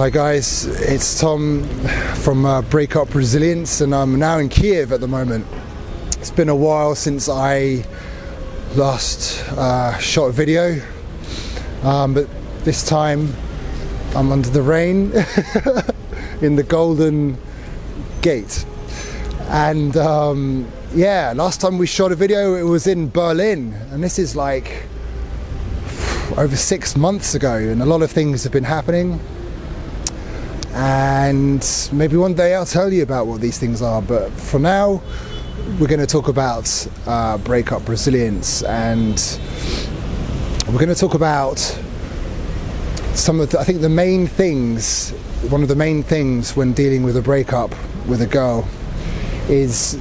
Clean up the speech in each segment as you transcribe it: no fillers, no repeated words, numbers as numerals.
Hi guys, it's Tom from Breakup Resilience, and I'm now in Kiev at the moment. It's been a while since I last shot a video, but this time I'm under the rain in the Golden Gate. And yeah, last time we shot a video it was in Berlin, and this is like over 6 months ago, and a lot of things have been happening. And maybe one day I'll tell you about what these things are, but for now we're going to talk about breakup resilience, and we're going to talk about some of the, I think the main things, one of the main things when dealing with a breakup with a girl is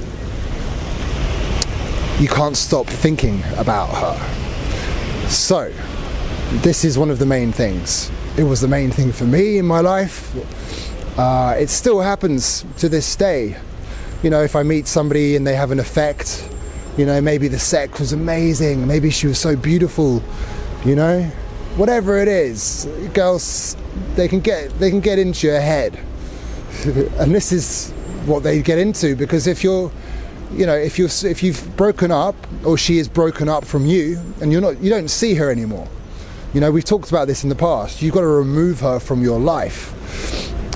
you can't stop thinking about her. So this is one of the main things. It was the main thing for me in my life. It still happens to this day. You know, if I meet somebody and they have an effect, you know, maybe the sex was amazing, maybe she was so beautiful, you know, whatever it is, girls, they can get into your head. And this is what they get into, because if you're, you know, if you've broken up, or she is broken up from you, and you don't see her anymore. You know, we've talked about this in the past. You've got to remove her from your life.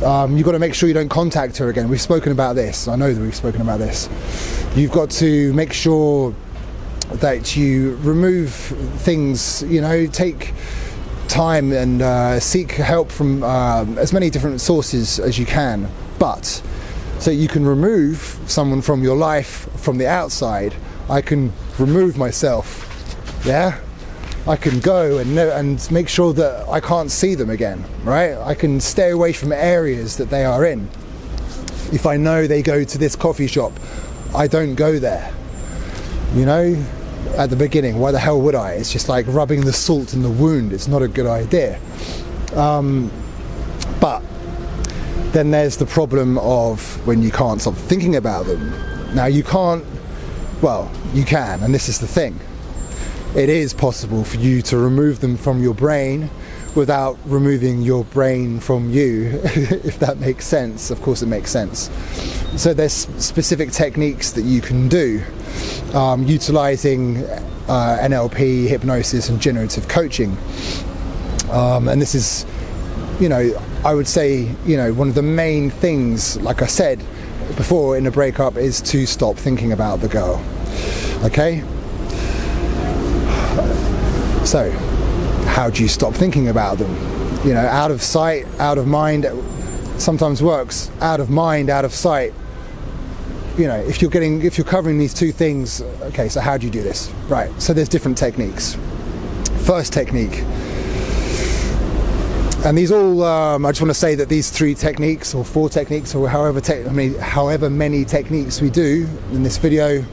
You've got to make sure you don't contact her again. We've spoken about this. I know that we've spoken about this. You've got to make sure that you remove things, you know, take time and seek help from as many different sources as you can. But so you can remove someone from your life from the outside, I can remove myself. Yeah? I can go and make sure that I can't see them again, right? I can stay away from areas that they are in. If I know they go to this coffee shop, I don't go there. You know, at the beginning, why the hell would I? It's just like rubbing the salt in the wound. It's not a good idea. But then there's the problem of when you can't stop thinking about them. Now you can't, well, you can, and this is the thing. It is possible for you to remove them from your brain without removing your brain from you, if that makes sense. Of course it makes sense. So there's specific techniques that you can do, utilising NLP, hypnosis and generative coaching. And this is, you know, I would say, you know, one of the main things, like I said before, in a breakup is to stop thinking about the girl. Okay? So, how do you stop thinking about them? You know, out of sight, out of mind sometimes works. Out of mind, out of sight. You know, if you're covering these two things, okay, so how do you do this? Right, so there's different techniques. First technique, and these all, I just want to say that these 3 techniques, or 4 techniques, or however many techniques we do in this video,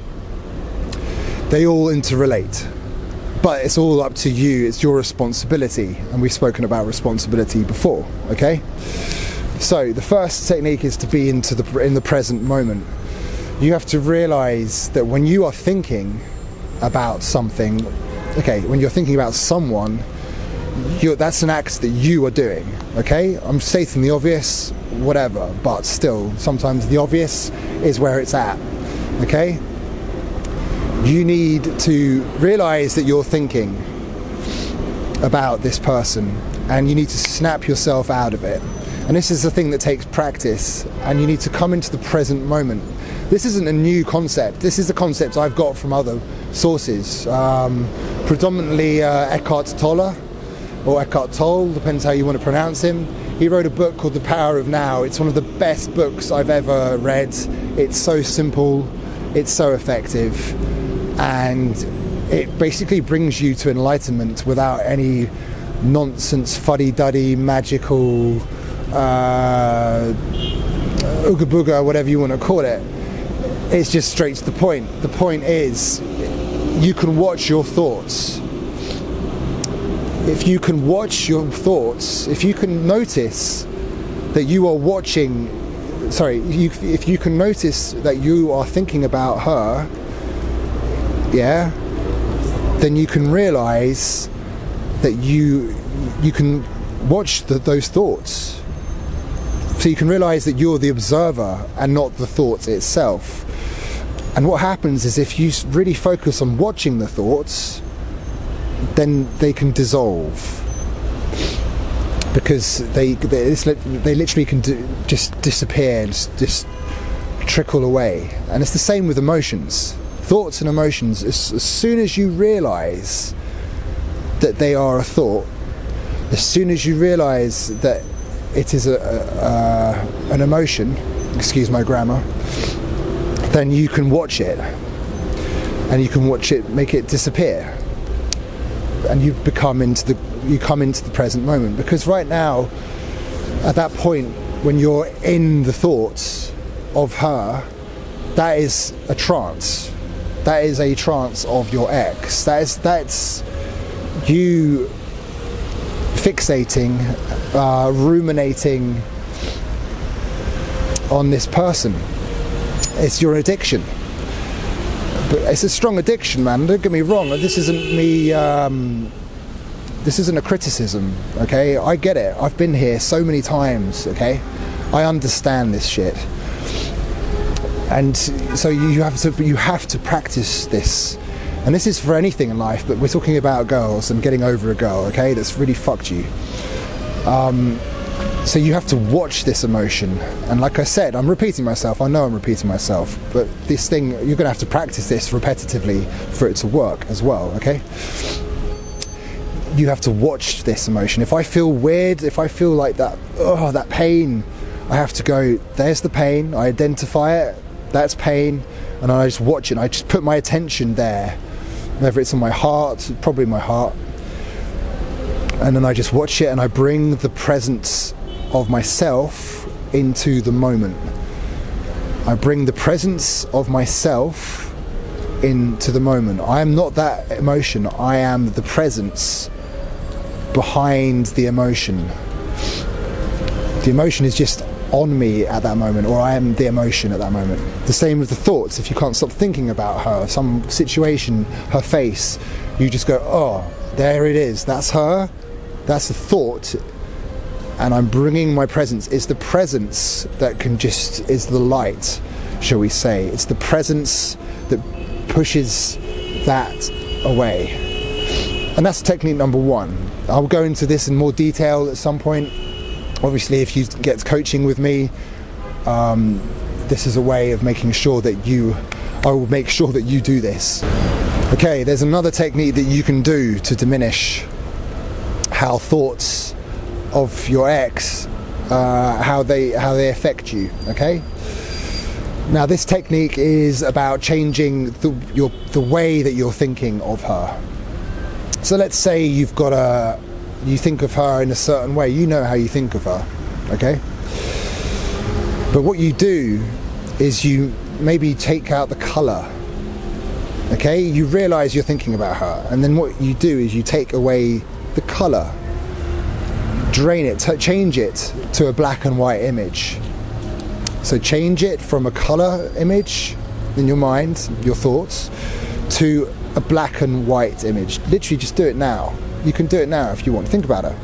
they all interrelate. But it's all up to you, it's your responsibility, and we've spoken about responsibility before, okay? So the first technique is to be in the present moment. You have to realise that when you are thinking about something, okay, when you're thinking about someone, that's an act that you are doing, okay? I'm stating the obvious, whatever, but still, sometimes the obvious is where it's at, okay? You need to realise that you're thinking about this person, and you need to snap yourself out of it. And this is the thing that takes practice, and you need to come into the present moment. This isn't a new concept. This is a concept I've got from other sources, predominantly Eckhart Tolle, or Eckhart Tolle, depends how you want to pronounce him. He wrote a book called The Power of Now. It's one of the best books I've ever read. It's so simple, it's so effective, and it basically brings you to enlightenment without any nonsense, fuddy-duddy, magical, ooga booga, whatever you want to call it. It's just straight to the point. The point is, you can watch your thoughts. If you can watch your thoughts, if you can notice that you are watching, if you can notice that you are thinking about her, yeah, then you can realize that you can watch those thoughts. So you can realize that you're the observer and not the thought itself. And what happens is, if you really focus on watching the thoughts, then they can dissolve, because they literally can just disappear, just trickle away. And it's the same with emotions. Thoughts and emotions, as soon as you realize that they are a thought, as soon as you realize that it is an emotion, excuse my grammar, then you can watch it, and you can watch it, make it disappear, and you come into the present moment. Because right now, at that point when you're in the thoughts of her, that is a trance. That is a trance of your ex. That's you fixating, ruminating on this person. It's your addiction. But it's a strong addiction, man. Don't get me wrong. This isn't me. This isn't a criticism, okay? I get it. I've been here so many times, okay? I understand this shit. And so you have to practice this. And this is for anything in life, but we're talking about girls and getting over a girl, okay, that's really fucked you. So you have to watch this emotion. And like I said, I'm repeating myself. I know I'm repeating myself, but this thing, you're going to have to practice this repetitively for it to work as well, okay? You have to watch this emotion. If I feel weird, if I feel like that, that pain, I have to go, there's the pain, I identify it, that's pain, and I just watch it. I just put my attention there, whether it's on my heart, probably my heart, and then I just watch it, and I bring the presence of myself into the moment. I bring the presence of myself into the moment. I am not that emotion. I am the presence behind the emotion. The emotion is just on me at that moment, or I am the emotion at that moment. The same with the thoughts. If you can't stop thinking about her, some situation, her face, you just go, oh, there it is, that's her, that's the thought, and I'm bringing my presence. It's the presence that is the light, shall we say. It's the presence that pushes that away. And that's technique number one. I'll go into this in more detail at some point. Obviously, if you get coaching with me, this is a way of making sure that I will make sure that you do this. Okay, there's another technique that you can do to diminish how thoughts of your ex, how they affect you, okay? Now, this technique is about changing the way that you're thinking of her. So let's say you think of her in a certain way. You know how you think of her, okay? But what you do is you maybe take out the colour, okay? You realise you're thinking about her, and then what you do is you take away the colour, drain it, change it to a black and white image. So change it from a colour image in your mind, your thoughts, to a black and white image. Literally just do it now. You can do it now if you want. Think about it.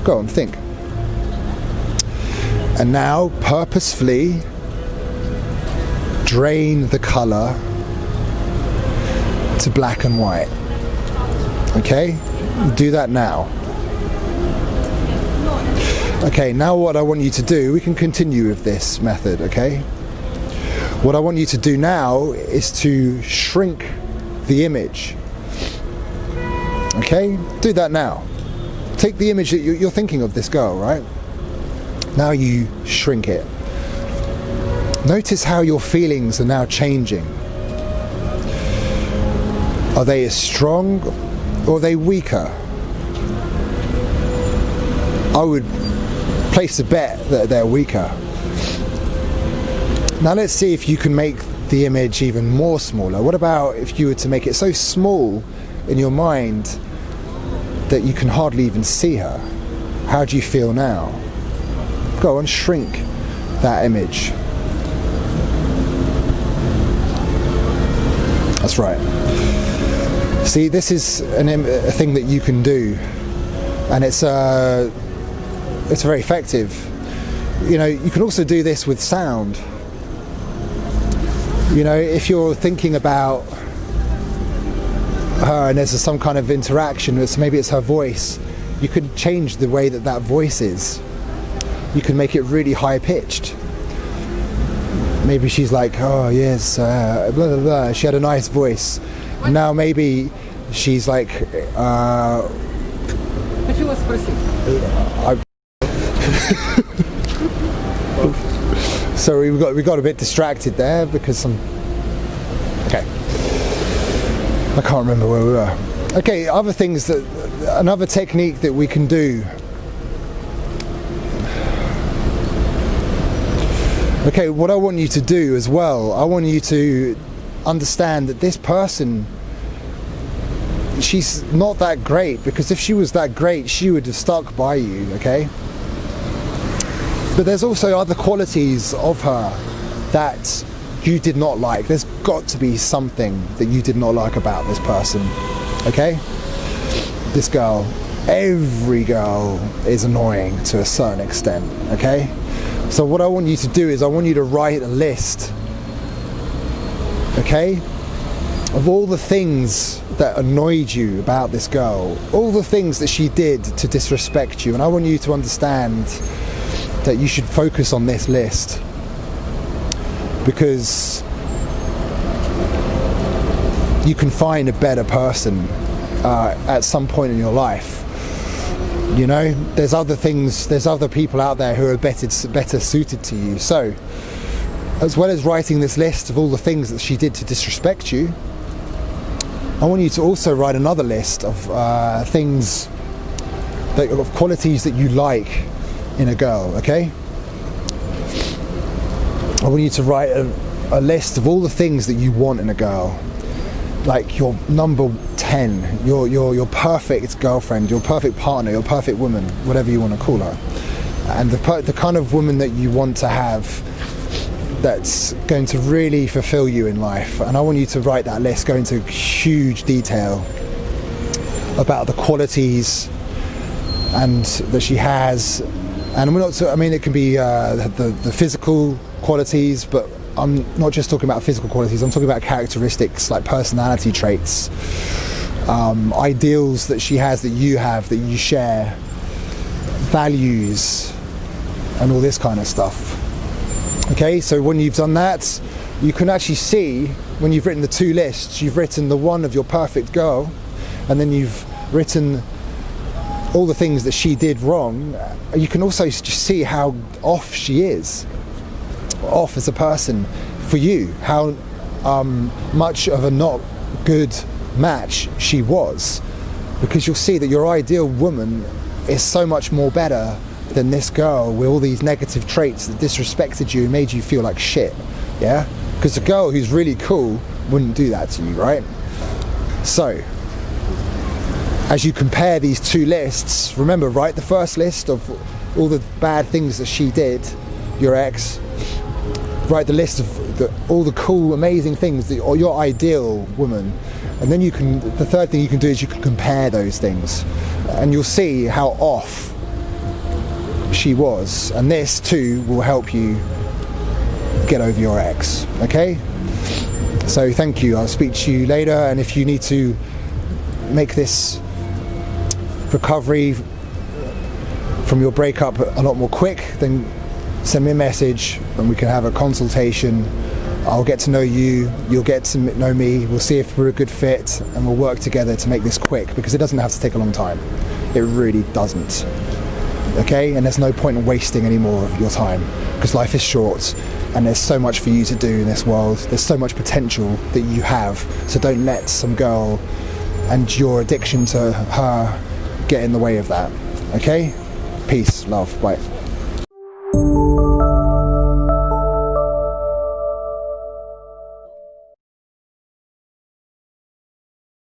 Go on, think. And now, purposefully, drain the colour to black and white. Okay? Do that now. Okay, now what I want you to do, we can continue with this method, okay? What I want you to do now is to shrink the image. Okay, do that now. Take the image that you're thinking of this girl, right? Now you shrink it. Notice how your feelings are now changing. Are they as strong or are they weaker? I would place a bet that they're weaker. Now let's see if you can make the image even more smaller. What about if you were to make it so small in your mind that you can hardly even see her? How do you feel now? Go on, shrink that image. That's right. See, this is a thing that you can do, and it's very effective. You know, you can also do this with sound. You know, if you're thinking about her and there's some kind of interaction, maybe it's her voice, you could change the way that that voice is. You can make it really high pitched. Maybe she's like, oh yes, blah blah blah. She had a nice voice. And now maybe she's like, so we got a bit distracted there because okay, I can't remember where we were. Okay, other things another technique that we can do. Okay, what I want you to do as well, I want you to understand that this person, she's not that great, because if she was that great, she would have stuck by you, okay? But there's also other qualities of her that you did not like. There's got to be something that you did not like about this person, okay? This girl, every girl is annoying to a certain extent, okay? So what I want you to do is I want you to write a list, okay, of all the things that annoyed you about this girl, all the things that she did to disrespect you, and I want you to understand that you should focus on this list, because you can find a better person at some point in your life. You know, there's other things, there's other people out there who are better suited to you. So, as well as writing this list of all the things that she did to disrespect you, I want you to also write another list of things, of qualities that you like in a girl, okay? I want you to write a list of all the things that you want in a girl. Like your number 10, your perfect girlfriend, your perfect partner, your perfect woman, whatever you want to call her. And the kind of woman that you want to have that's going to really fulfill you in life. And I want you to write that list, go into huge detail about the qualities and that she has. And we're not, I mean, it can be the physical qualities, but I'm not just talking about physical qualities, I'm talking about characteristics like personality traits, ideals that she has that you have, that you share, values, and all this kind of stuff. Okay, so when you've done that, you can actually see, when you've written the two lists, you've written the one of your perfect girl, and then you've written all the things that she did wrong. You can also just see how off she is, off as a person for you, how much of a not good match she was, because you'll see that your ideal woman is so much more better than this girl with all these negative traits that disrespected you and made you feel like shit. Yeah, because a girl who's really cool wouldn't do that to you, right? So as you compare these two lists, remember, write the first list of all the bad things that she did, your ex. Write the list of all the cool, amazing things, or your ideal woman. And then the third thing you can do is you can compare those things. And you'll see how off she was. And this too will help you get over your ex, okay? So thank you, I'll speak to you later. And if you need to make this recovery from your breakup a lot more quick, then send me a message and we can have a consultation. I'll get to know you, you'll get to know me, we'll see if we're a good fit, and we'll work together to make this quick, because it doesn't have to take a long time. It really doesn't. Okay? And there's no point in wasting any more of your time, because life is short and there's so much for you to do in this world. There's so much potential that you have, so don't let some girl and your addiction to her get in the way of that. Okay? Peace, love, bye.